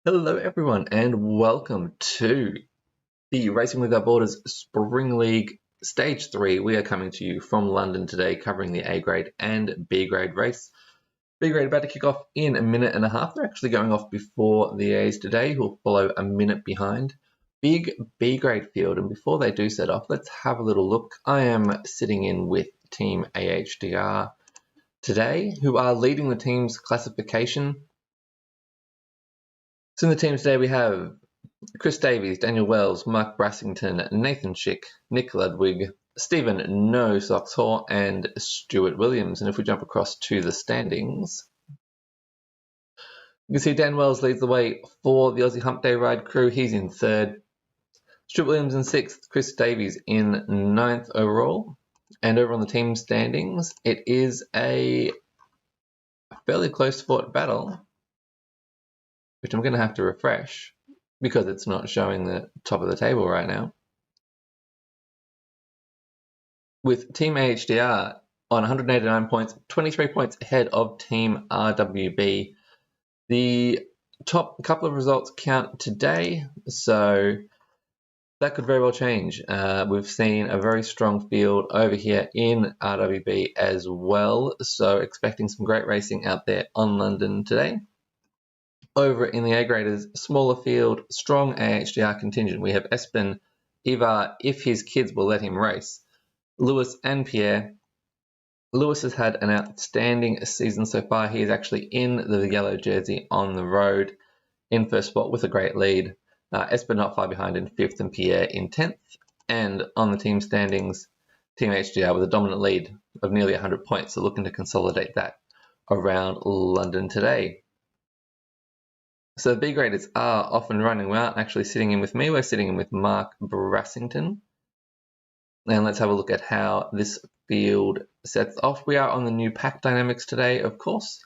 Hello everyone and welcome to the Racing Without Borders Spring League Stage 3. We are coming to you from London today covering the A grade and B grade race. B grade about to kick off in a minute and a half. They're actually going off before the A's today, who will follow a minute behind. Big B grade field, and before they do set off, let's have a little look. I am sitting in with Team AHDR today, who are leading the team's classification. So in the team today we have Chris Davies, Daniel Wells, Mark Brassington, Nathan Schick, Nick Ludwig, Stephen No Socks Haw, and Stuart Williams. And if we jump across to the standings, you can see Dan Wells leads the way for the Aussie Hump Day Ride crew. He's in third. Stuart Williams in sixth. Chris Davies in ninth overall. And over on the team standings, it is a fairly close fought battle, which I'm going to have to refresh because it's not showing the top of the table right now. With Team AHDR on 189 points, 23 points ahead of Team RWB. The top couple of results count today, so that could very well change. We've seen a very strong field over here in RWB as well, so expecting some great racing out there on London today. Over in the A graders, smaller field, strong AHDR contingent. We have Espen, Ivar, if his kids will let him race, Lewis and Pierre. Lewis has had an outstanding season so far. He is actually in the yellow jersey on the road in first spot with a great lead. Espen not far behind in fifth and Pierre in 10th. And on the team standings, Team HDR with a dominant lead of nearly 100 points. So looking to consolidate that around London today. So the B graders are off and running. We aren't actually sitting in with me. We're sitting in with Mark Brassington. And let's have a look at how this field sets off. We are on the new pack dynamics today, of course.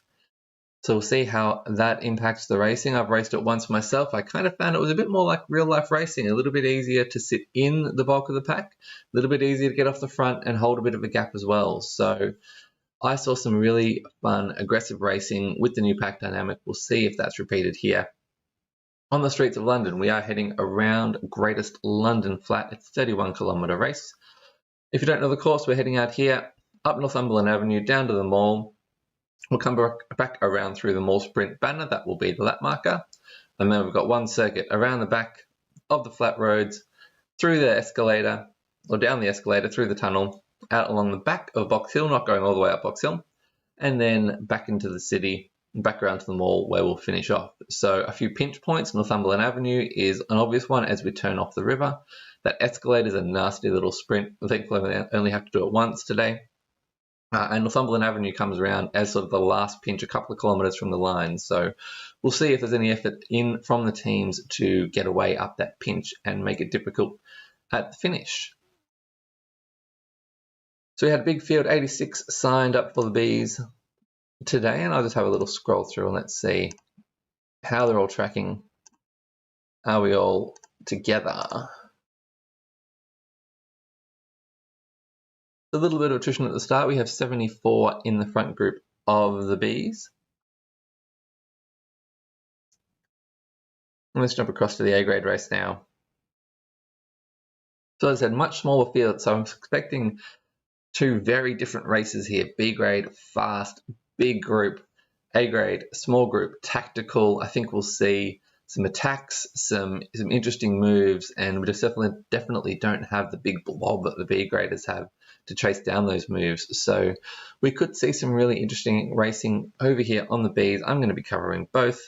So we'll see how that impacts the racing. I've raced it once myself. I kind of found it was a bit more like real life racing, a little bit easier to sit in the bulk of the pack, a little bit easier to get off the front and hold a bit of a gap as well. So I saw some really fun, aggressive racing with the new pack dynamic. We'll see if that's repeated here. On the streets of London, we are heading around Greatest London Flat. It's a 31-kilometre race. If you don't know the course, we're heading out here, up Northumberland Avenue, down to the mall. We'll come back around through the mall sprint banner. That will be the lap marker. And then we've got one circuit around the back of the flat roads, through the escalator, or down the escalator, through the tunnel, out along the back of Box Hill, not going all the way up Box Hill, and then back into the city, back around to the mall where we'll finish off. So a few pinch points. Northumberland Avenue is an obvious one as we turn off the river. That escalator is a nasty little sprint. Thankfully, we only have to do it once today. And Northumberland Avenue comes around as sort of the last pinch, a couple of kilometres from the line. So we'll see if there's any effort in from the teams to get away up that pinch and make it difficult at the finish. So we had a big field, 86 signed up for the Bs today, and I'll just have a little scroll through and let's see how they're all tracking. Are we all together? A little bit of attrition at the start. We have 74 in the front group of the Bs. And let's jump across to the A grade race now. So as I said, much smaller field, so I'm expecting two very different races here. B grade, fast, big group. A grade, small group, tactical. I think we'll see some attacks, some interesting moves, and we just definitely don't have the big blob that the B graders have to chase down those moves. So we could see some really interesting racing over here on the Bs. I'm going to be covering both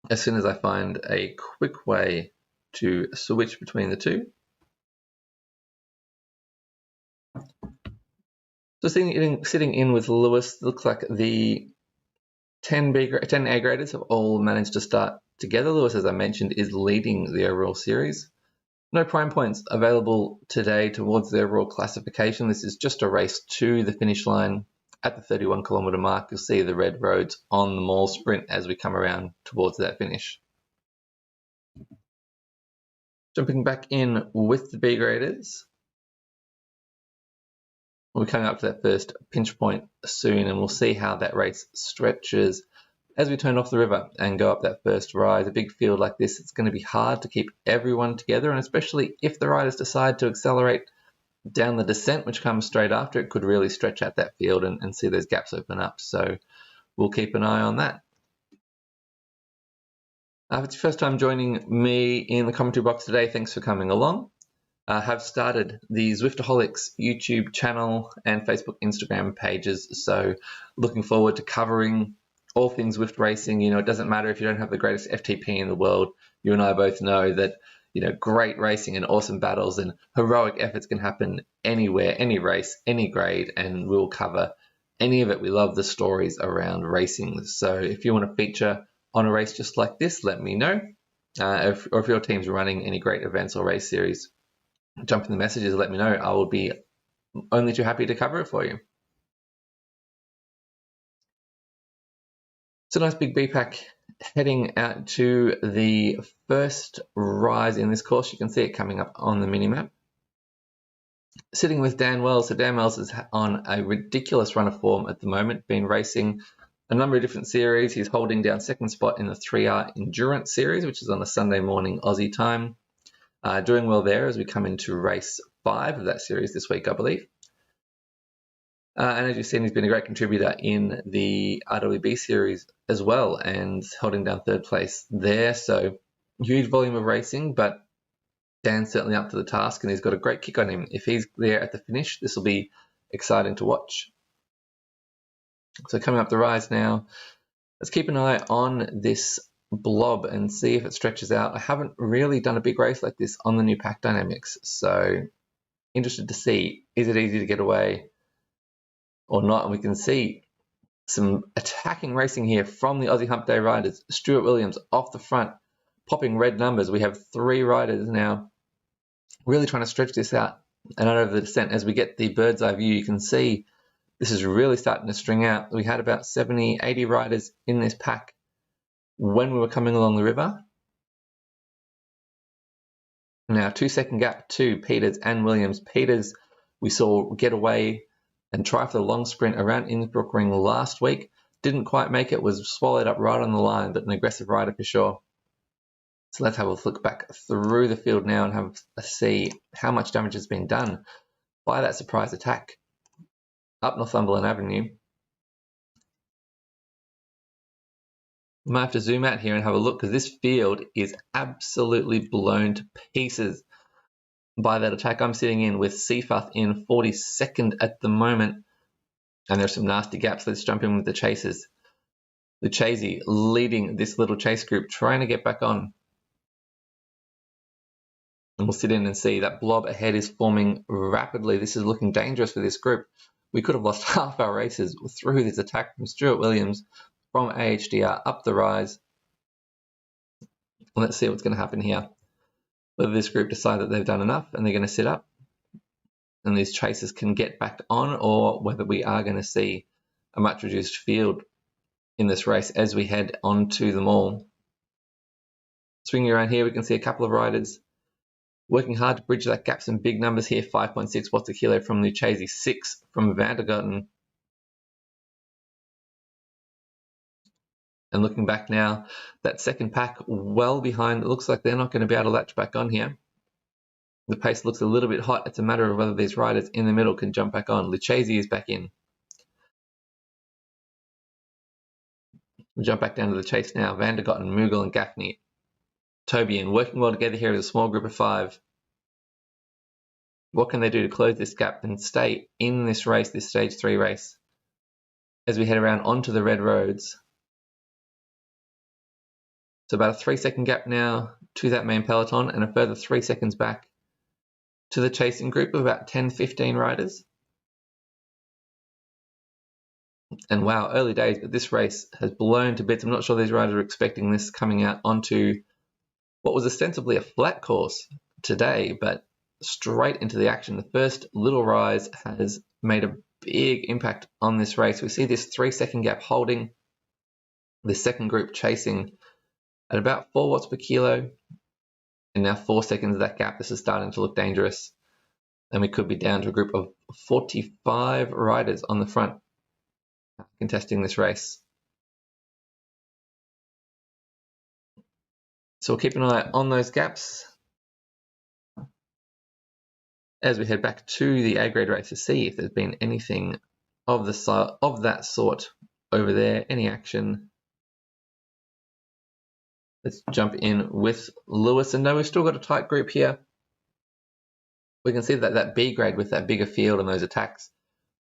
as soon as I find a quick way to switch between the two. So sitting in with Lewis, looks like the 10 A graders have all managed to start together. Lewis, as I mentioned, is leading the overall series. No prime points available today towards the overall classification. This is just a race to the finish line at the 31-kilometre mark. You'll see the red roads on the mall sprint as we come around towards that finish. Jumping back in with the B graders. We're coming up to that first pinch point soon, and we'll see how that race stretches As we turn off the river and go up that first rise, a big field like this, it's going to be hard to keep everyone together, and especially if the riders decide to accelerate down the descent, which comes straight after, it could really stretch out that field and see those gaps open up. So we'll keep an eye on that. If it's your first time joining me in the commentary box today, thanks for coming along. I have started the Zwiftaholics YouTube channel and Facebook, Instagram pages, so looking forward to covering all things Zwift racing. You know, it doesn't matter if you don't have the greatest FTP in the world. You and I both know that, you know, great racing and awesome battles and heroic efforts can happen anywhere, any race, any grade, and we'll cover any of it. We love the stories around racing. So if you want to feature on a race just like this, let me know. Or if your team's running any great events or race series, jump in the messages, let me know. I will be only too happy to cover it for you. It's a nice big B-pack heading out to the first rise in this course. You can see it coming up on the mini-map. Sitting with Dan Wells. So Dan Wells is on a ridiculous run of form at the moment, been racing a number of different series. He's holding down second spot in the 3R Endurance Series, which is on a Sunday morning Aussie time. Doing well there as we come into race 5 of that series this week, I believe. And as you've seen, he's been a great contributor in the RWB series as well and holding down third place there. So huge volume of racing, but Dan's certainly up to the task and he's got a great kick on him. If he's there at the finish, this will be exciting to watch. So coming up the rise now, let's keep an eye on this blob and see if it stretches out. I haven't really done a big race like this on the new pack dynamics, so interested to see, is it easy to get away or not? And we can see some attacking racing here from the Aussie Hump Day riders. Stuart Williams off the front, popping red numbers. We have 3 riders now really trying to stretch this out and out over the descent. As we get the bird's eye view, you can see this is really starting to string out. We had about 70, 80 riders in this pack when we were coming along the river. Now 2-second gap to Peters and Williams. Peters we saw get away and try for the long sprint around Innsbruck Ring last week. Didn't quite make it, was swallowed up right on the line, but an aggressive rider for sure. So let's have a look back through the field now and have a see how much damage has been done by that surprise attack up Northumberland Avenue. I might have to zoom out here and have a look because this field is absolutely blown to pieces by that attack. I'm sitting in with Seafuth in 42nd at the moment, and there's some nasty gaps. Let's jump in with the chasers. Lucchese leading this little chase group, trying to get back on. And we'll sit in and see that blob ahead is forming rapidly. This is looking dangerous for this group. We could have lost half our races through this attack from Stuart Williams from AHDR up the rise. Let's see what's going to happen here. Whether this group decide that they've done enough and they're going to sit up and these chasers can get back on, or whether we are going to see a much reduced field in this race as we head onto them all. Swinging around here, we can see a couple of riders working hard to bridge that gap. Some big numbers here, 5.6 watts a kilo from Lucchese, 6 from Vandergotten. And looking back now, that second pack well behind. It looks like they're not going to be able to latch back on here. The pace looks a little bit hot. It's a matter of whether these riders in the middle can jump back on. Lucchese is back in. We'll jump back down to the chase now. Vandergotten, Mughal and Gaffney. Toby in, working well together here as a small group of 5. What can they do to close this gap and stay in this race, this stage 3 race, as we head around onto the red roads? So about a 3-second gap now to that main peloton and a further 3 seconds back to the chasing group of about 10-15 riders. And wow, early days, but this race has blown to bits. I'm not sure these riders are expecting this coming out onto what was ostensibly a flat course today, but straight into the action. The first little rise has made a big impact on this race. We see this 3-second gap holding, the second group chasing at about 4 watts per kilo, and now 4 seconds of that gap. This is starting to look dangerous, and we could be down to a group of 45 riders on the front contesting this race. So we'll keep an eye on those gaps as we head back to the A grade race to see if there's been anything of that sort over there, any action. Let's jump in with Lewis, and no, we've still got a tight group here. We can see that B grade with that bigger field and those attacks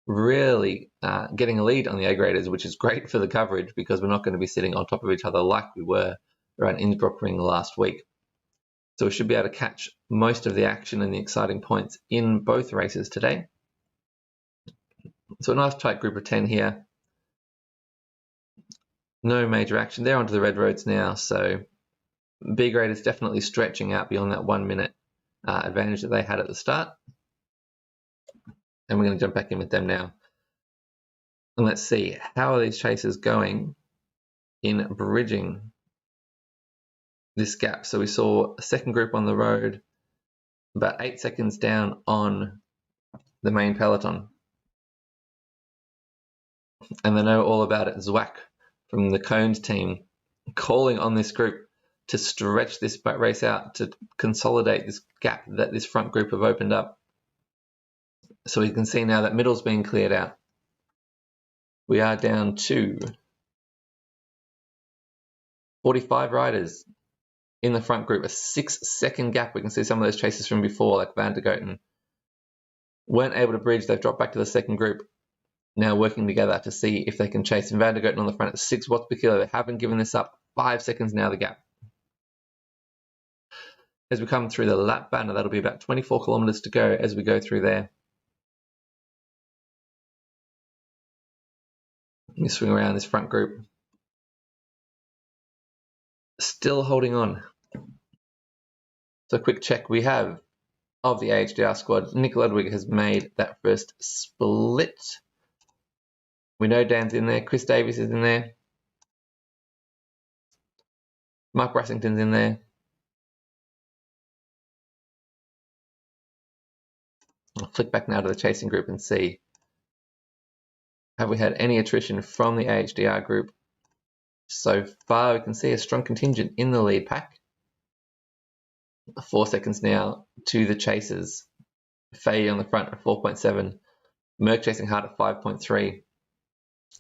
really getting a lead on the A graders, which is great for the coverage because we're not going to be sitting on top of each other like we were around Innsbruck Ring last week. So we should be able to catch most of the action and the exciting points in both races today. So a nice tight group of 10 here. No major action. They're onto the red roads now, so B grade is definitely stretching out beyond that 1 minute advantage that they had at the start. And we're going to jump back in with them now. And let's see, how are these chasers going in bridging this gap? So we saw a second group on the road, about 8 seconds down on the main peloton. And they know all about it. Zwack from the Cones team calling on this group to stretch this race out, to consolidate this gap that this front group have opened up. So we can see now that middle's being cleared out. We are down to 45 riders in the front group, a 6-second gap. We can see some of those chasers from before, like Van der Goten, weren't able to bridge. They've dropped back to the second group, now working together to see if they can chase. And Van der Goten on the front at 6 watts per kilo. They haven't given this up. 5 seconds now, the gap. As we come through the lap banner, that'll be about 24 kilometers to go as we go through there. Let me swing around this front group. Still holding on. So a quick check we have of the AHDR squad. Nick Ludwig has made that first split. We know Dan's in there. Chris Davies is in there. Mark Brassington's in there. I'll flick back now to the chasing group and see, have we had any attrition from the AHDR group? So far, we can see a strong contingent in the lead pack. 4 seconds now to the chasers. Faye on the front at 4.7. Merck chasing hard at 5.3.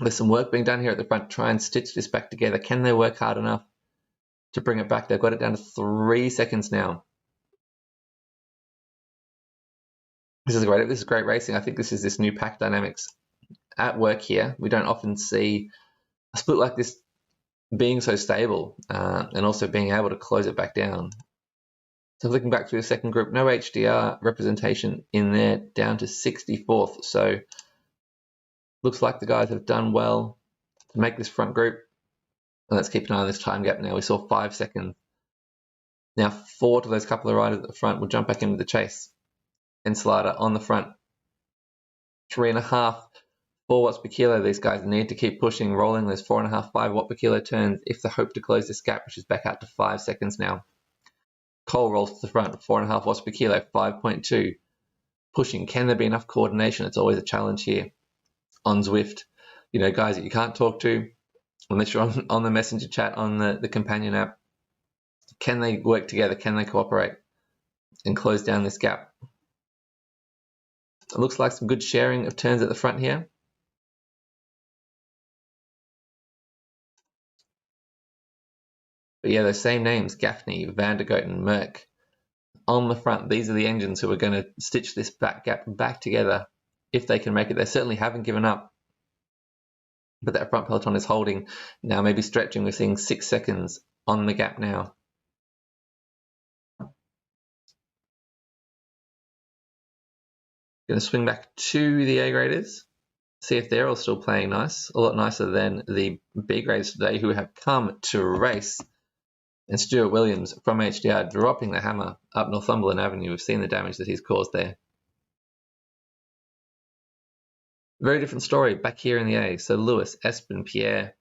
There's some work being done here at the front to try and stitch this back together. Can they work hard enough to bring it back? They've got it down to 3 seconds now. This is great racing. I think this is this new pack dynamics at work here. We don't often see a split like this being so stable and also being able to close it back down. So looking back through the second group, no HDR representation in there, down to 64th. So looks like the guys have done well to make this front group. And let's keep an eye on this time gap now. We saw 5 seconds. Now 4 to those couple of riders at the front will jump back into the chase. Enslada on the front. 3.5, 4 watts per kilo. These guys need to keep pushing, rolling those 4.5, 5 watt per kilo turns if they hope to close this gap, which is back out to 5 seconds now. Cole rolls to the front, 4.5 watts per kilo, 5.2. Pushing. Can there be enough coordination? It's always a challenge here on Zwift. You know, guys that you can't talk to unless you're on the messenger chat on the companion app. Can they work together? Can they cooperate and close down this gap? It looks like some good sharing of turns at the front here. But yeah, those same names, Gaffney, Van der Goten, Merck, on the front. These are the engines who are going to stitch this back gap back together if they can make it. They certainly haven't given up. But that front peloton is holding. Now maybe stretching. We're seeing 6 seconds on the gap now. Going to swing back to the A graders, see if they're all still playing nice. A lot nicer than the B graders today, who have come to race. And Stuart Williams from HDR dropping the hammer up Northumberland Avenue. We've seen the damage that he's caused there. Very different story back here in the A. So Lewis, Espen, Pierre,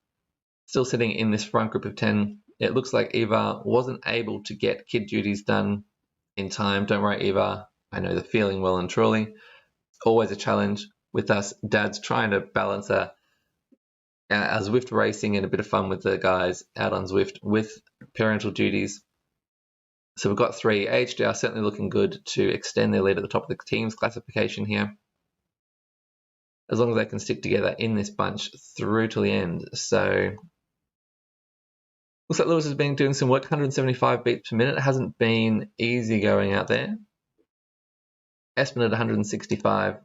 still sitting in this front group of 10. It looks like Ivar wasn't able to get kid duties done in time. Don't worry, Ivar. I know the feeling well and truly. Always a challenge with us dads trying to balance our Zwift racing and a bit of fun with the guys out on Zwift with parental duties. So we've got 3. AHDR certainly looking good to extend their lead at the top of the team's classification here, as long as they can stick together in this bunch through to the end. So looks like Lewis has been doing some work, 175 beats per minute. It hasn't been easy going out there. Espen at 165.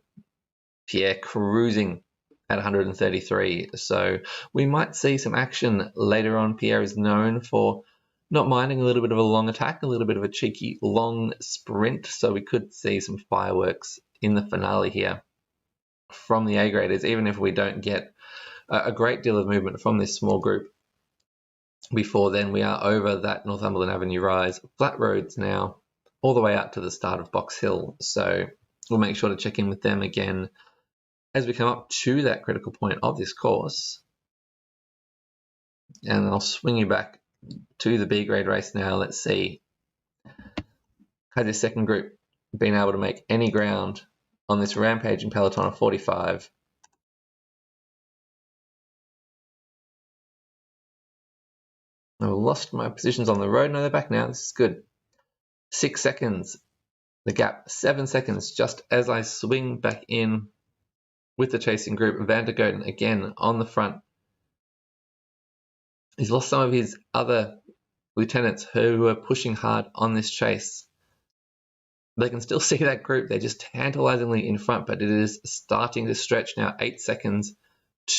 Pierre cruising at 133. So we might see some action later on. Pierre is known for not minding a little bit of a long attack, a little bit of a cheeky long sprint. So we could see some fireworks in the finale here from the A graders, even if we don't get a great deal of movement from this small group. Before then, we are over that Northumberland Avenue rise, flat roads now, all the way out to the start of Box Hill. So we'll make sure to check in with them again as we come up to that critical point of this course. And I'll swing you back to the B grade race now. Let's see. Has this second group been able to make any ground on this rampaging peloton of 45? I've lost my positions on the road. No, they're back now. This is good. 6 seconds. The gap, 7 seconds, just as I swing back in with the chasing group. Van der Goten again on the front. He's lost some of his other lieutenants who are pushing hard on this chase. They can still see that group. They're just tantalizingly in front, but it is starting to stretch now. 8 seconds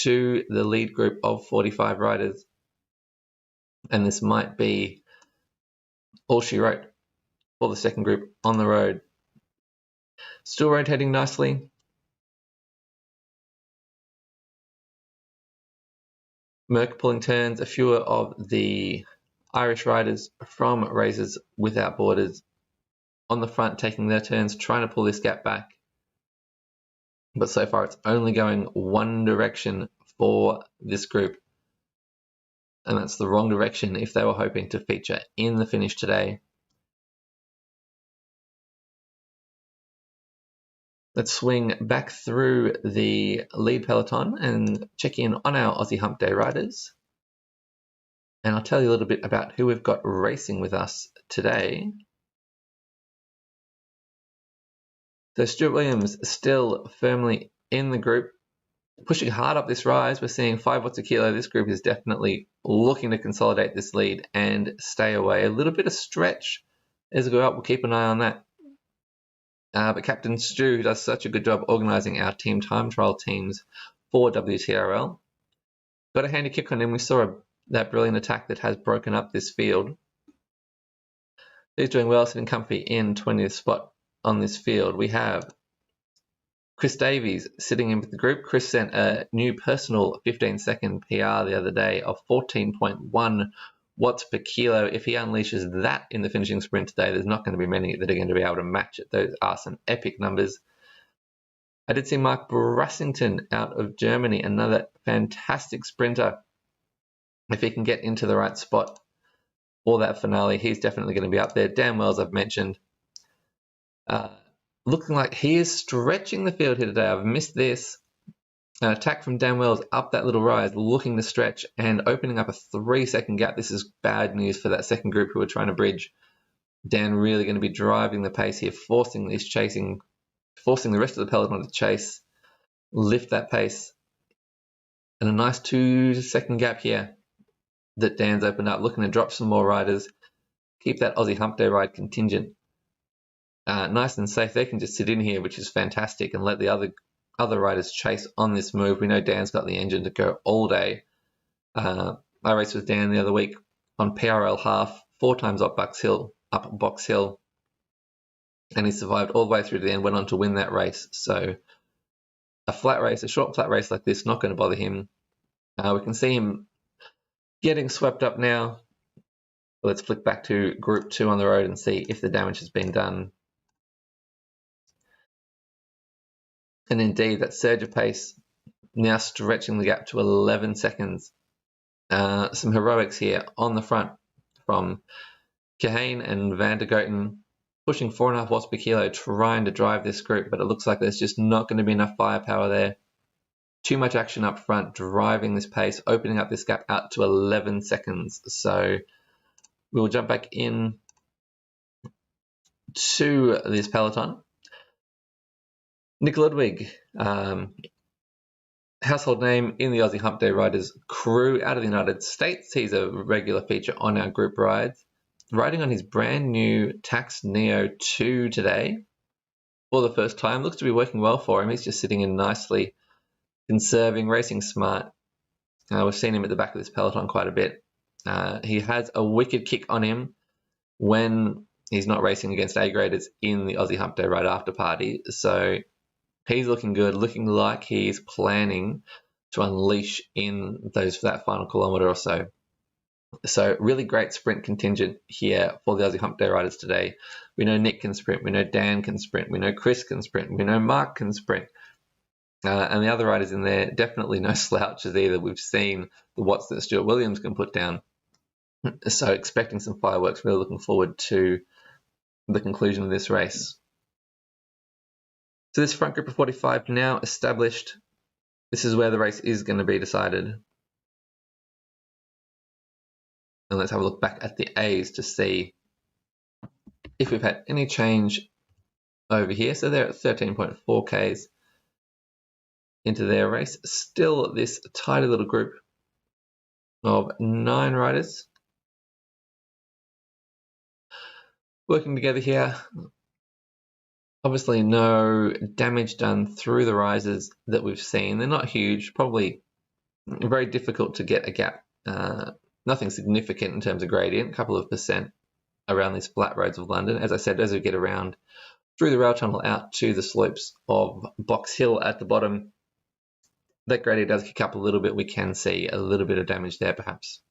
to the lead group of 45 riders. And this might be all she wrote for the second group on the road. Still rotating nicely. Merck pulling turns. A few of the Irish riders from Races Without Borders on the front taking their turns, trying to pull this gap back. But so far it's only going one direction for this group. And that's the wrong direction if they were hoping to feature in the finish today. Let's swing back through the lead peloton and check in on our Aussie Hump Day riders. And I'll tell you a little bit about who we've got racing with us today. So Stuart Williams still firmly in the group, pushing hard up this rise. We're seeing 5 watts a kilo. This group is definitely looking to consolidate this lead and stay away. A little bit of stretch as we go up. We'll keep an eye on that. But Captain Stu does such a good job organising our team time trial teams for WTRL. Got a handy kick on him. We saw that brilliant attack that has broken up this field. He's doing well, sitting comfy in 20th spot on this field. We have Chris Davies sitting in with the group. Chris sent a new personal 15-second PR the other day of 14.1 watts per kilo. If he unleashes that in the finishing sprint today, there's not going to be many that are going to be able to match it. Those are some epic numbers. I did see Mark Brassington out of Germany, another fantastic sprinter. If he can get into the right spot for that finale, he's definitely going to be up there. Dan Wells, I've mentioned. Looking like he is stretching the field here today. I've missed this. An attack from Dan Wells up that little rise, looking to stretch and opening up a 3-second gap. This is bad news for that second group who are trying to bridge. Dan really going to be driving the pace here, forcing the rest of the peloton to chase, lift that pace. And a nice 2-second gap here that Dan's opened up, looking to drop some more riders, keep that Aussie Hump Day ride contingent nice and safe. They can just sit in here, which is fantastic, and let the other riders chase on this move. We know Dan's got the engine to go all day. I raced with Dan the other week on PRL half, 4 times up Box Hill, and he survived all the way through to the end, went on to win that race. So a short flat race like this, not going to bother him. We can see him getting swept up now. Let's flick back to Group 2 on the road and see if the damage has been done. And indeed, that surge of pace now stretching the gap to 11 seconds. Some heroics here on the front from Kahane and Van der Goten, pushing 4.5 watts per kilo, trying to drive this group, but it looks like there's just not going to be enough firepower there. Too much action up front, driving this pace, opening up this gap out to 11 seconds. So we'll jump back in to this peloton. Nick Ludwig, household name in the Aussie Hump Day Riders crew out of the United States. He's a regular feature on our group rides, riding on his brand new Tax Neo 2 today for the first time. Looks to be working well for him. He's just sitting in nicely, conserving, racing smart. We've seen him at the back of this peloton quite a bit. He has a wicked kick on him when he's not racing against A-graders in the Aussie Hump Day Ride after party. So he's looking good, looking like he's planning to unleash in that final kilometre or so. So really great sprint contingent here for the Aussie Hump Day Riders today. We know Nick can sprint, we know Dan can sprint, we know Chris can sprint, we know Mark can sprint. And the other riders in there, definitely no slouches either. We've seen the watts that Stuart Williams can put down. So expecting some fireworks, really looking forward to the conclusion of this race. So this front group of 45 now established. This is where the race is going to be decided. And let's have a look back at the A's to see if we've had any change over here. So they're at 13.4 Ks into their race. Still this tidy little group of 9 riders working together here. Obviously no damage done through the rises that we've seen. They're not huge, probably very difficult to get a gap. Nothing significant in terms of gradient, a couple of % around these flat roads of London. As I said, as we get around through the rail tunnel out to the slopes of Box Hill at the bottom, that gradient does kick up a little bit. We can see a little bit of damage there perhaps.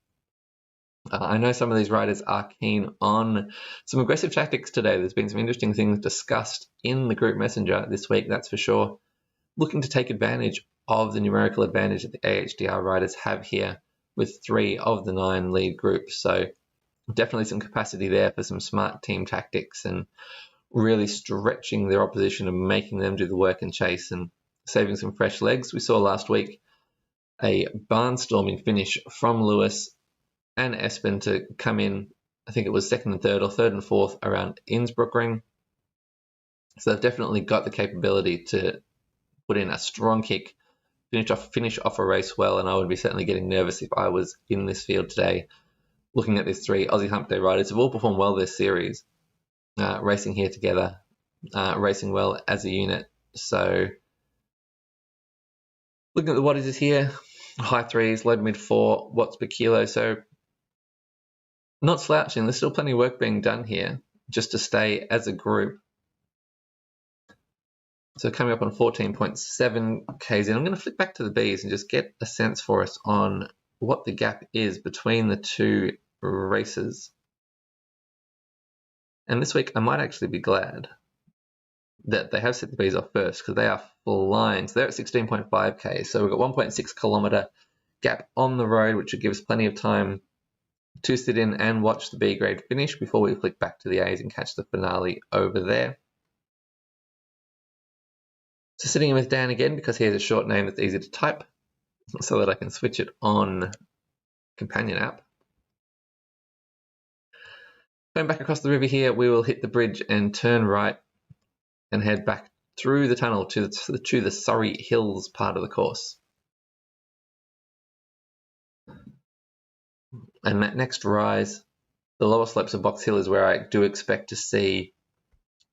I know some of these riders are keen on some aggressive tactics today. There's been some interesting things discussed in the group messenger this week, that's for sure. Looking to take advantage of the numerical advantage that the AHDR riders have here with 3 of the 9 lead groups. So definitely some capacity there for some smart team tactics and really stretching their opposition and making them do the work and chase and saving some fresh legs. We saw last week a barnstorming finish from Lewis and Espen to come in, I think it was 2nd and 3rd or 3rd and 4th around Innsbruck Ring. So they've definitely got the capability to put in a strong kick, finish off a race well, and I would be certainly getting nervous if I was in this field today looking at these 3 Aussie Hump Day riders who've all performed well this series, racing here together, racing well as a unit. So looking at the wattages here, high 3s, low to mid 4 watts per kilo. So not slouching. There's still plenty of work being done here just to stay as a group. So coming up on 14.7 Ks in. I'm going to flick back to the Bs and just get a sense for us on what the gap is between the 2 races. And this week I might actually be glad that they have set the Bs off first because they are flying. So they're at 16.5 Ks. So we've got 1.6 kilometre gap on the road, which would give us plenty of time to sit in and watch the B grade finish before we flick back to the A's and catch the finale over there. So sitting in with Dan again because he has a short name that's easy to type so that I can switch it on companion app. Going back across the river here, we will hit the bridge and turn right and head back through the tunnel to the Surrey Hills part of the course. And that next rise, the lower slopes of Box Hill, is where I do expect to see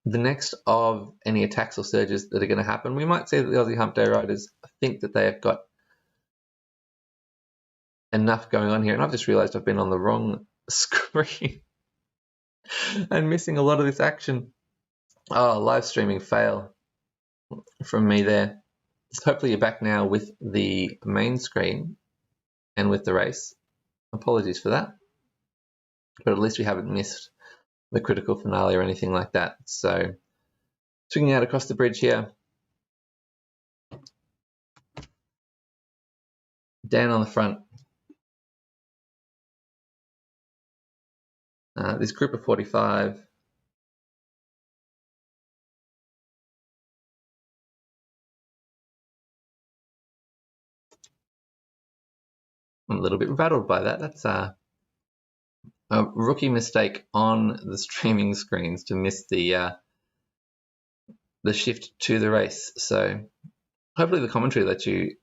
the next of any attacks or surges that are going to happen. We might see that the Aussie Hump Day riders think that they have got enough going on here. And I've just realized I've been on the wrong screen and missing a lot of this action. Oh, live streaming fail from me there. Hopefully you're back now with the main screen and with the race. Apologies for that. But at least we haven't missed the critical finale or anything like that. So swinging out across the bridge here. Dan on the front. This group of 45. I'm a little bit rattled by that. That's a rookie mistake on the streaming screens to miss the shift to the race. So hopefully the commentary lets you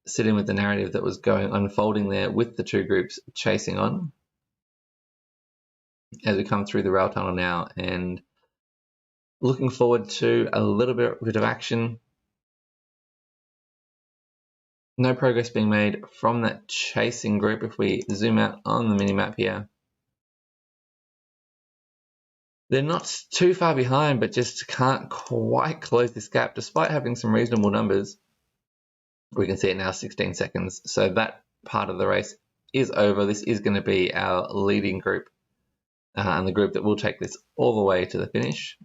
sit in with the narrative that was unfolding there with the two groups chasing on as we come through the rail tunnel now, and looking forward to a little bit of action. No progress being made from that chasing group. If we zoom out on the mini-map here, they're not too far behind, but just can't quite close this gap despite having some reasonable numbers. We can see it now, 16 seconds. So that part of the race is over. This is going to be our leading group and the group that will take this all the way to the finish.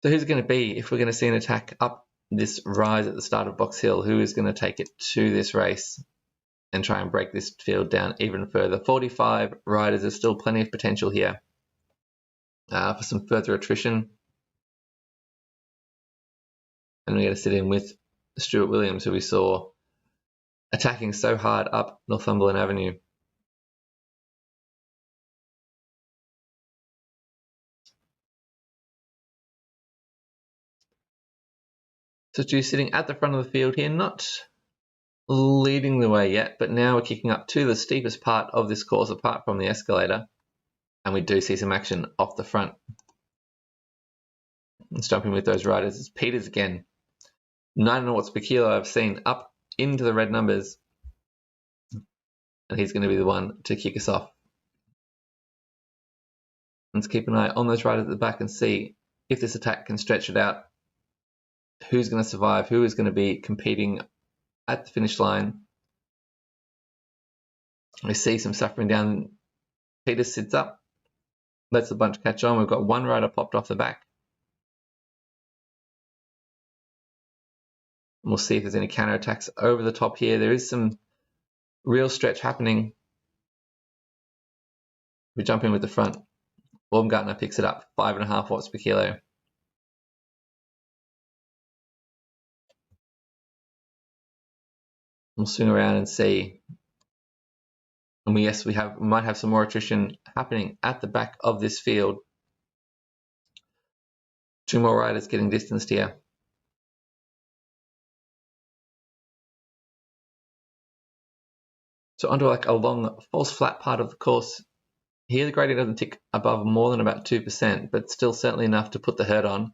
So who's it going to be if we're going to see an attack up this rise at the start of Box Hill? Who is going to take it to this race and try and break this field down even further? 45 riders. There's still plenty of potential here for some further attrition. And we're going to sit in with Stuart Williams, who we saw attacking so hard up Northumberland Avenue. So Stu sitting at the front of the field here, not leading the way yet, but now we're kicking up to the steepest part of this course apart from the escalator, and we do see some action off the front. Let's jump in with those riders. It's Peters again. 9 watts per kilo I've seen up into the red numbers, and he's going to be the one to kick us off. Let's keep an eye on those riders at the back and see if this attack can stretch it out. Who's going to survive? Who is going to be competing at the finish line? We see some suffering down. Peters sits up, lets the bunch catch on. We've got one rider popped off the back. And we'll see if there's any counter attacks over the top here. There is some real stretch happening. We jump in with the front. Baumgartner picks it up, 5.5 watts per kilo. We'll swing around and see. And we might have some more attrition happening at the back of this field. 2 more riders getting distanced here. So onto like a long false flat part of the course. Here the gradient doesn't tick above more than about 2%, but still certainly enough to put the hurt on.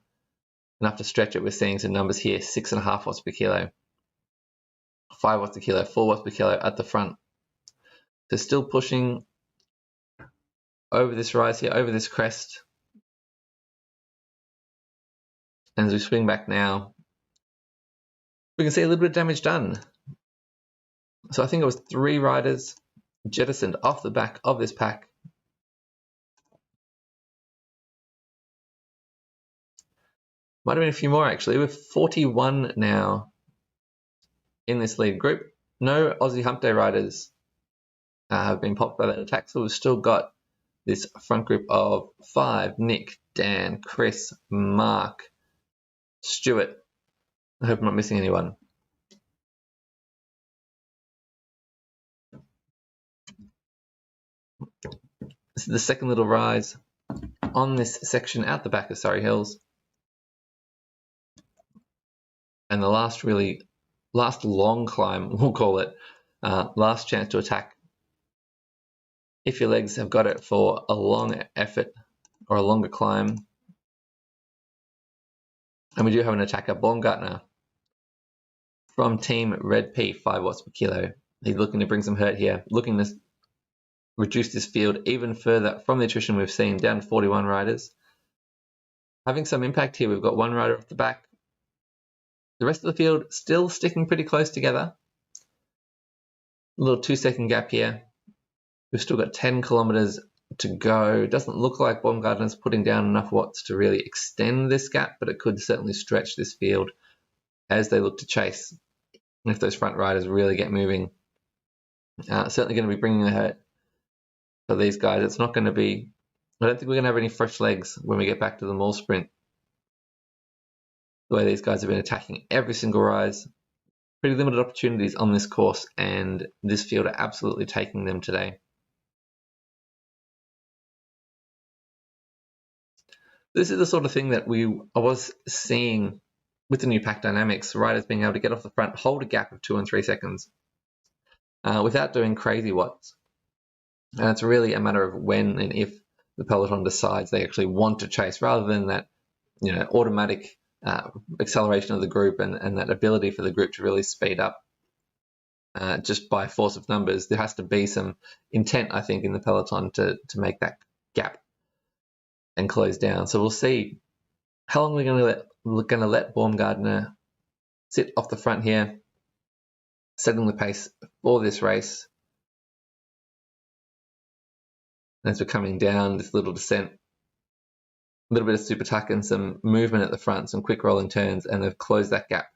Enough to stretch it. We're seeing some numbers here, 6.5 watts per kilo. 5 watts per kilo, 4 watts per kilo at the front. So still pushing over this rise here, over this crest. And as we swing back now, we can see a little bit of damage done. So I think it was 3 riders jettisoned off the back of this pack. Might have been a few more actually. We're 41 now in this lead group. No Aussie Hump Day riders have been popped by that attack, so we've still got this front group of 5. Nick, Dan, Chris, Mark, Stuart. I hope I'm not missing anyone. This is the second little rise on this section out the back of Surrey Hills. And the last long climb, we'll call it, last chance to attack. If your legs have got it for a long effort or a longer climb. And we do have an attacker, Baumgartner, from Team Red P, 5 watts per kilo. He's looking to bring some hurt here, looking to reduce this field even further from the attrition we've seen, down to 41 riders. Having some impact here, we've got 1 rider off the back. The rest of the field still sticking pretty close together. A little 2-second gap here. We've still got 10 kilometers to go. It doesn't look like Baumgartner's putting down enough watts to really extend this gap, but it could certainly stretch this field as they look to chase. And if those front riders really get moving, certainly going to be bringing the hurt for these guys. It's not going to be, I don't think we're going to have any fresh legs when we get back to the mall sprint. The way these guys have been attacking every single rise. Pretty limited opportunities on this course, and this field are absolutely taking them today. This is the sort of thing that I was seeing with the new pack dynamics, riders being able to get off the front, hold a gap of 2 and 3 seconds without doing crazy watts. And it's really a matter of when and if the peloton decides they actually want to chase, rather than that, automatic acceleration of the group and that ability for the group to really speed up just by force of numbers. There has to be some intent, I think, in the peloton to make that gap and close down. So we'll see how long we're going to let Baumgartner sit off the front here, setting the pace for this race. As we're coming down this little descent, a little bit of super tuck and some movement at the front, some quick rolling turns, and they've closed that gap.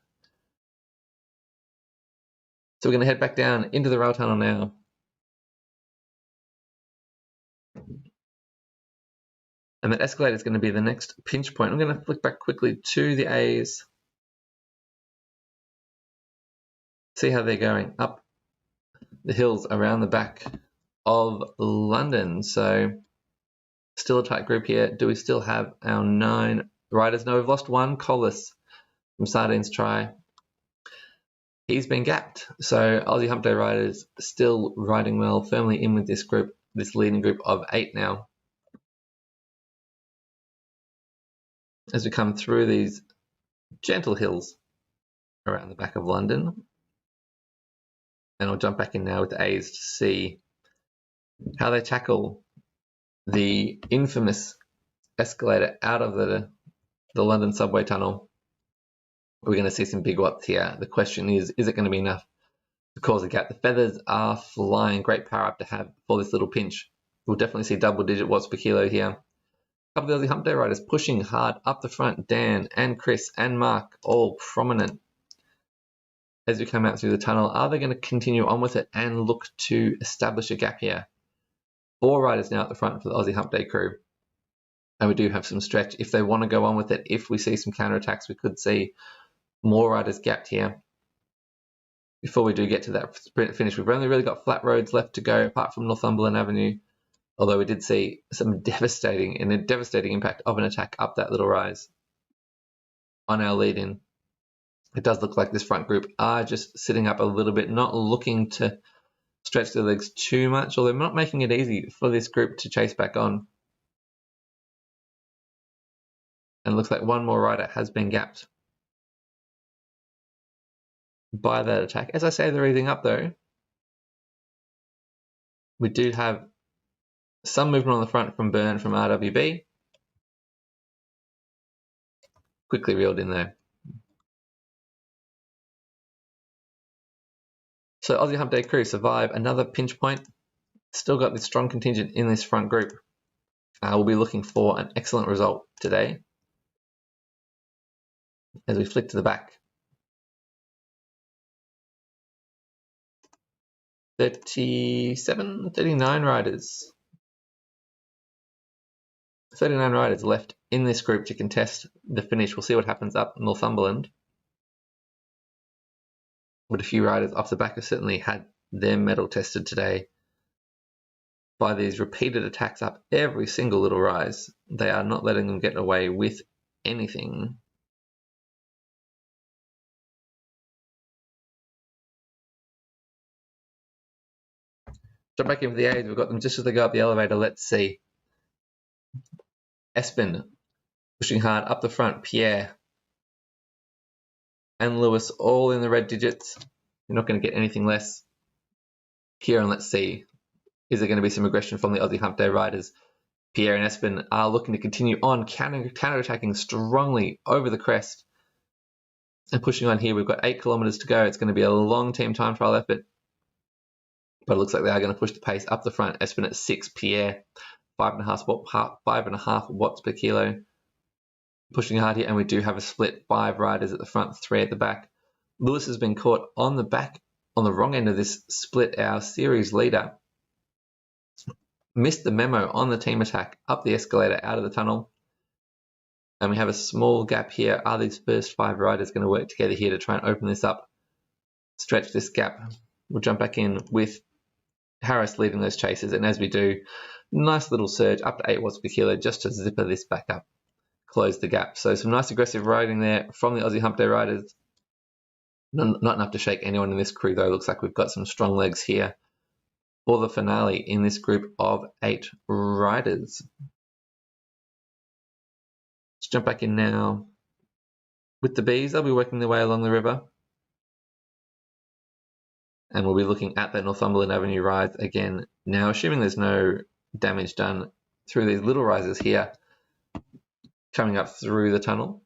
So we're going to head back down into the rail tunnel now. And that escalator is going to be the next pinch point. I'm going to flick back quickly to the A's. See how they're going up the hills around the back of London. So still a tight group here. Do we still have our 9 riders? No, we've lost one, Collis from Sardine's Try. He's been gapped. So Aussie Hump Day riders still riding well, firmly in with this group, this leading group of 8 now. As we come through these gentle hills around the back of London. And I'll jump back in now with the A's to see how they tackle the infamous escalator out of the London subway tunnel. We're going to see some big watts here. The question is it going to be enough to cause a gap? The feathers are flying. Great power up to have for this little pinch. We'll definitely see double-digit watts per kilo here. A couple of the Aussie Hump Day riders pushing hard up the front. Dan and Chris and Mark all prominent as we come out through the tunnel. Are they going to continue on with it and look to establish a gap here? 4 riders now at the front for the Aussie Hump Day crew. And we do have some stretch if they want to go on with it. If we see some counterattacks, we could see more riders gapped here. Before we do get to that sprint finish, we've only really got flat roads left to go, apart from Northumberland Avenue. Although we did see some devastating impact of an attack up that little rise on our lead-in. It does look like this front group are just sitting up a little bit, not looking to stretch their legs too much, although not making it easy for this group to chase back on. And it looks like one more rider has been gapped by that attack. As I say, they're easing up though. We do have some movement on the front from Byrne from RWB. Quickly reeled in there. So Aussie Hump Day crew survive another pinch point. Still got this strong contingent in this front group. We'll be looking for an excellent result today. As we flick to the back. 39 riders. 39 riders left in this group to contest the finish. We'll see what happens up Northumberland. But a few riders off the back have certainly had their mettle tested today by these repeated attacks up every single little rise. They are not letting them get away with anything. Jump back in with the A's. We've got them just as they go up the elevator. Let's see. Espen pushing hard up the front. Pierre and Lewis all in the red digits. You're not going to get anything less here. And let's see. Is there going to be some aggression from the Aussie Hump Day riders? Pierre and Espen are looking to continue on, counter-attacking strongly over the crest. And pushing on here, we've got 8 kilometers to go. It's going to be a long team time trial effort. But it looks like they are going to push the pace up the front. Espen at 6, Pierre 5.5 watts per kilo. Pushing hard here, and we do have a split. 5 riders at the front, 3 at the back. Lewis has been caught on the back, on the wrong end of this split. Our series leader missed the memo on the team attack up the escalator out of the tunnel. And we have a small gap here. Are these first 5 riders going to work together here to try and open this up, stretch this gap? We'll jump back in with Harris leading those chases. And as we do, nice little surge up to 8 watts per kilo just to zipper this back up. close the gap. So some nice aggressive riding there from the Aussie Hump Day riders. Not enough to shake anyone in this crew though. Looks like we've got some strong legs here for the finale in this group of 8 riders. Let's jump back in now. With the Bs, they'll be working their way along the river. And we'll be looking at that Northumberland Avenue rise again now, assuming there's no damage done through these little rises here coming up through the tunnel.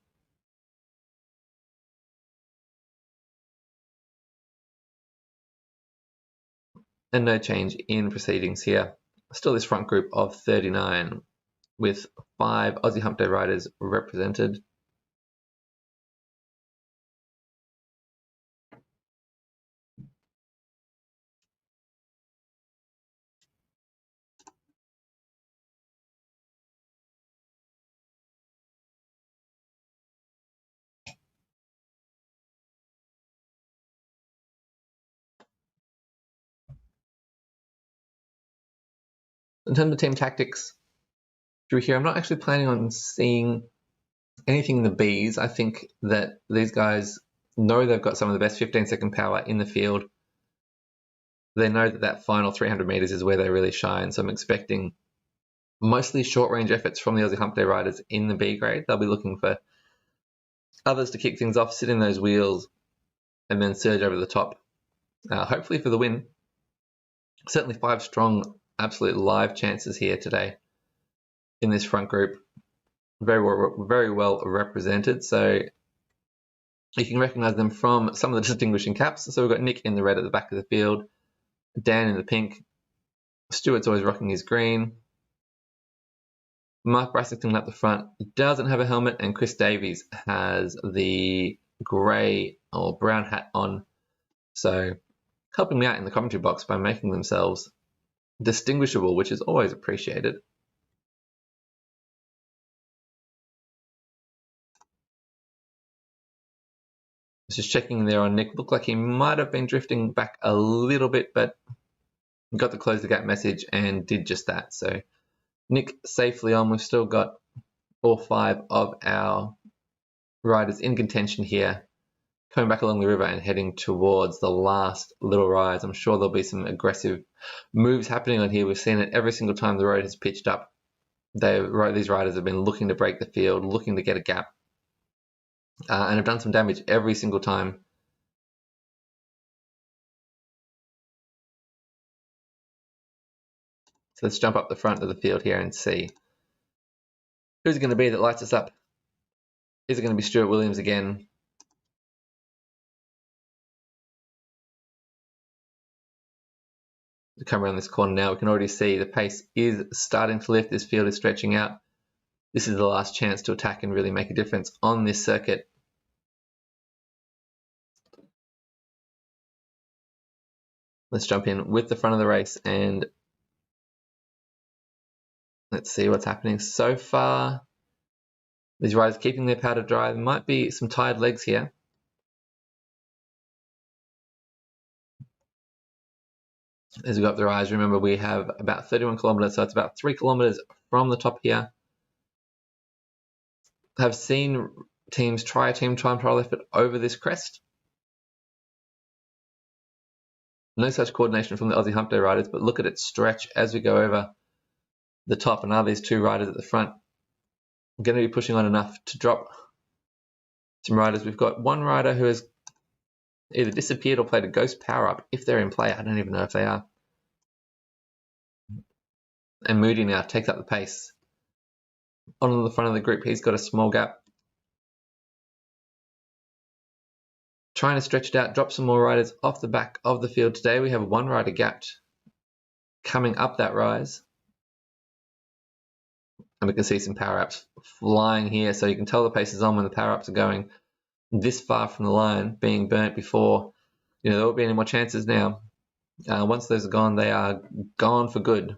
And no change in proceedings here. Still this front group of 39 with 5 Aussie Hump Day riders represented. In terms of team tactics through here, I'm not actually planning on seeing anything in the Bs. I think that these guys know they've got some of the best 15-second power in the field. They know that that final 300 meters is where they really shine. So I'm expecting mostly short-range efforts from the Aussie Hump Day riders in the B grade. They'll be looking for others to kick things off, sit in those wheels, and then surge over the top, hopefully for the win. Certainly 5 strong, absolute live chances here today in this front group. Very well represented. So you can recognize them from some of the distinguishing caps. So we've got Nick in the red at the back of the field, Dan in the pink, Stewart's always rocking his green, Mark Brassington at the front doesn't have a helmet, and Chris Davies has the grey or brown hat on. So helping me out in the commentary box by making themselves distinguishable, which is always appreciated. Just checking there on Nick. Looked like he might have been drifting back a little bit, but got the close the gap message and did just that. So Nick safely on. We've still got all 5 of our riders in contention here, coming back along the river and heading towards the last little rise. I'm sure there'll be some aggressive moves happening on here. We've seen it every single time the road has pitched up. These riders have been looking to break the field, looking to get a gap, and have done some damage every single time. So let's jump up the front of the field here and see who's it going to be that lights us up. Is it going to be Stuart Williams again? To come around this corner now, we can already see the pace is starting to lift. This field is stretching out. This is the last chance to attack and really make a difference on this circuit. Let's jump in with the front of the race and let's see what's happening so far. These riders keeping their powder dry. There might be some tired legs here. As we go up the rise, remember we have about 31 kilometers, so it's about 3 kilometers from the top here. Have seen teams try a team time trial effort over this crest. No such coordination from the Aussie Hump Day riders, but look at it stretch as we go over the top. And are these 2 riders at the front going to be pushing on enough to drop some riders? We've got one rider who has either disappeared or played a ghost power up. If they're in play, I don't even know if they are. And Moody now takes up the pace. On the front of the group, he's got a small gap. Trying to stretch it out, drop some more riders off the back of the field today. We have 1 rider gapped coming up that rise. And we can see some power-ups flying here. So you can tell the pace is on when the power-ups are going this far from the line, being burnt before there won't be any more chances now. Once those are gone, they are gone for good.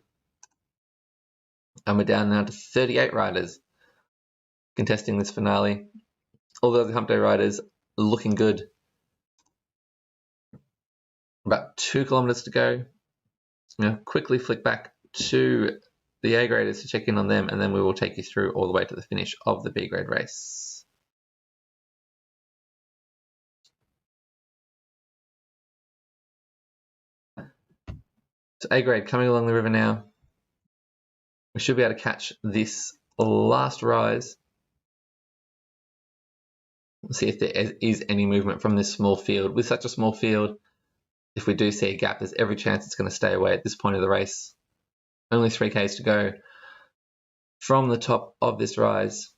And we're down now to 38 riders contesting this finale. All the other Hump Day riders looking good. About 2 kilometers to go. Quickly flick back to the A graders to check in on them, and then we will take you through all the way to the finish of the B grade race. So A grade coming along the river now. We should be able to catch this last rise. Let's see if there is any movement from this small field. With such a small field, if we do see a gap, there's every chance it's going to stay away at this point of the race. Only 3Ks to go from the top of this rise.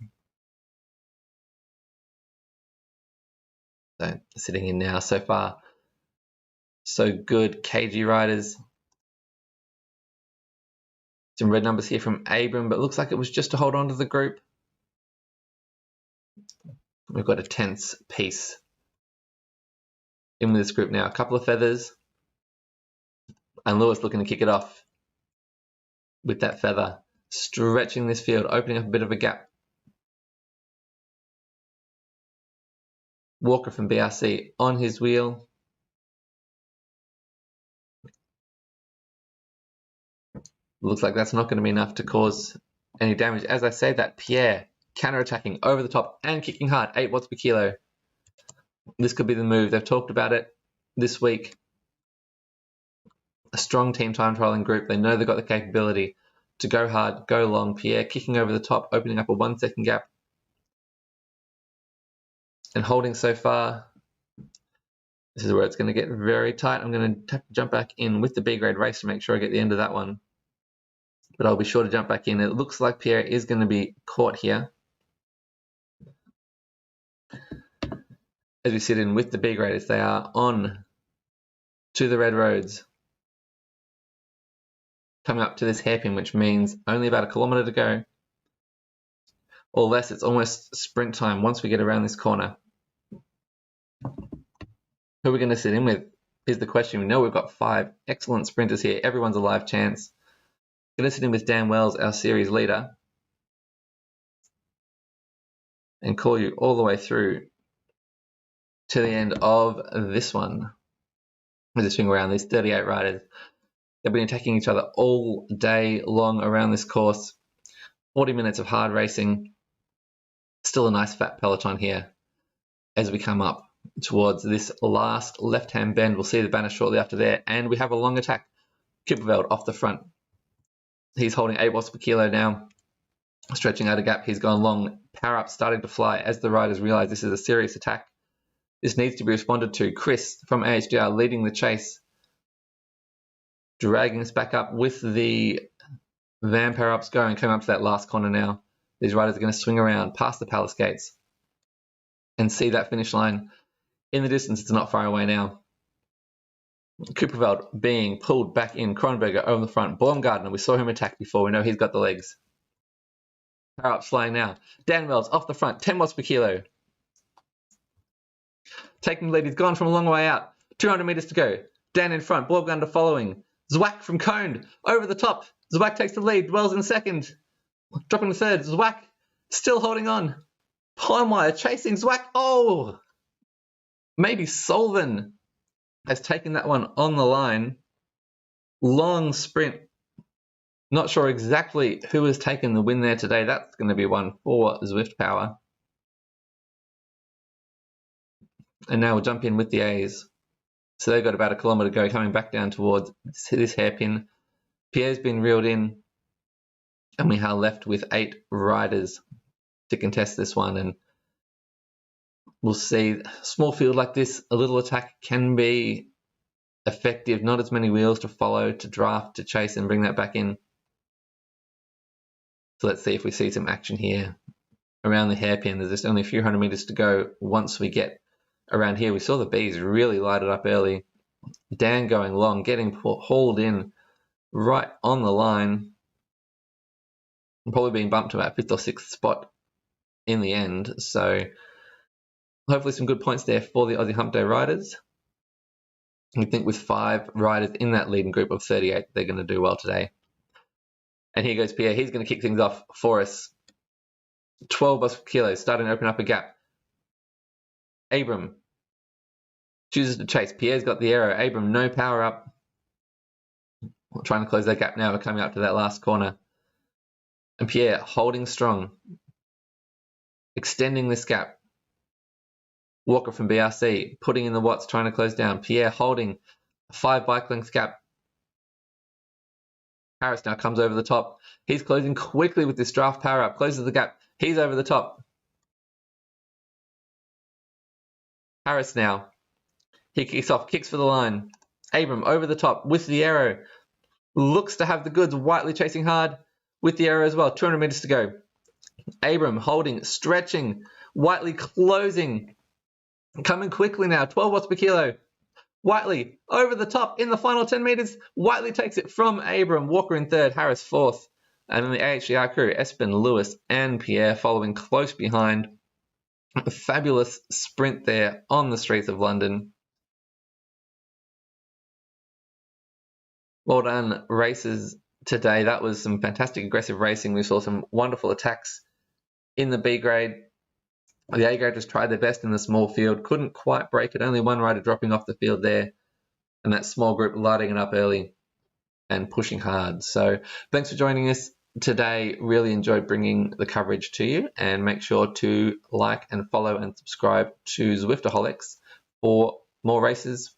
So sitting in now so far. So good, KG riders. Some red numbers here from Abram, but it looks like it was just to hold on to the group. We've got a tense piece in with this group now. A couple of feathers. And Lewis looking to kick it off with that feather. Stretching this field, opening up a bit of a gap. Walker from BRC on his wheel. Looks like that's not going to be enough to cause any damage. As I say that, Pierre counter-attacking over the top and kicking hard, 8 watts per kilo. This could be the move. They've talked about it this week. A strong team time trialing group. They know they've got the capability to go hard, go long. Pierre kicking over the top, opening up a 1 second gap. And holding so far. This is where it's going to get very tight. I'm going to have to jump back in with the B grade race to make sure I get the end of that one. But I'll be sure to jump back in. It looks like Pierre is going to be caught here. As we sit in with the B graders, they are on to the red roads. Coming up to this hairpin, which means only about 1 kilometre to go. Or less, it's almost sprint time once we get around this corner. Who are we going to sit in with is the question. We know we've got 5 excellent sprinters here. Everyone's a live chance. Going to sit in with Dan Wells, our series leader. And call you all the way through to the end of this one. As we swing around these 38 riders. They've been attacking each other all day long around this course. 40 minutes of hard racing. Still a nice fat peloton here as we come up towards this last left-hand bend. We'll see the banner shortly after there. And we have a long attack. Kuperveld off the front. He's holding 8 watts per kilo now. Stretching out a gap. He's gone long. Power up starting to fly as the riders realize this is a serious attack. This needs to be responded to. Chris from AHDR leading the chase. Dragging us back up with the van power ups going. Coming up to that last corner now. These riders are going to swing around past the palace gates and see that finish line in the distance. It's not far away now. Kuperveld being pulled back in. Kronberger over the front. Baumgartner, we saw him attack before. We know he's got the legs. Power up flying now. Dan Wells off the front. 10 watts per kilo. Taking the lead. He's gone from a long way out. 200 meters to go. Dan in front. Baumgartner following. Zwack from Coned over the top. Zwack takes the lead. Wells in second. Dropping to third. Zwack still holding on. Palmwire chasing Zwack. Oh! Maybe Solven has taken that one on the line. Long sprint. Not sure exactly who has taken the win there today. That's going to be one for Zwift Power. And now we'll jump in with the A's. So they've got about 1 kilometre to go, coming back down towards this hairpin. Pierre's been reeled in. And we are left with 8 riders to contest this one. And we'll see, small field like this, a little attack can be effective. Not as many wheels to follow, to draft, to chase and bring that back in. So let's see if we see some action here around the hairpin. There's just only a few hundred meters to go once we get around here. We saw the bees really light it up early. Dan going long, getting hauled in right on the line. Probably being bumped to about 5th or 6th spot in the end. So hopefully some good points there for the Aussie Hump Day riders. I think with 5 riders in that leading group of 38, they're going to do well today. And here goes Pierre. He's going to kick things off for us. 12 kilos, starting to open up a gap. Abram chooses to chase. Pierre's got the arrow. Abram, no power up. We're trying to close that gap now. We're coming up to that last corner. And Pierre holding strong, extending this gap. Walker from BRC putting in the watts, trying to close down. Pierre holding a 5 bike length gap. Harris now comes over the top. He's closing quickly with this draft power up. Closes the gap. He's over the top. Harris now. He kicks off, kicks for the line. Abram over the top with the arrow. Looks to have the goods. Whiteley chasing hard with the arrow as well. 200 meters to go. Abram holding, stretching. Whiteley closing. Coming quickly now. 12 watts per kilo. Whiteley over the top in the final 10 meters. Whiteley takes it from Abram. Walker in third. Harris fourth. And then the AHDR crew, Espen, Lewis, and Pierre following close behind. A fabulous sprint there on the streets of London. Well done, racers, today. That was some fantastic aggressive racing. We saw some wonderful attacks in the B grade. The A grade just tried their best in the small field. Couldn't quite break it. Only one rider dropping off the field there. And that small group lighting it up early and pushing hard. So thanks for joining us today. Really enjoyed bringing the coverage to you. And make sure to like and follow and subscribe to Zwiftaholics for more races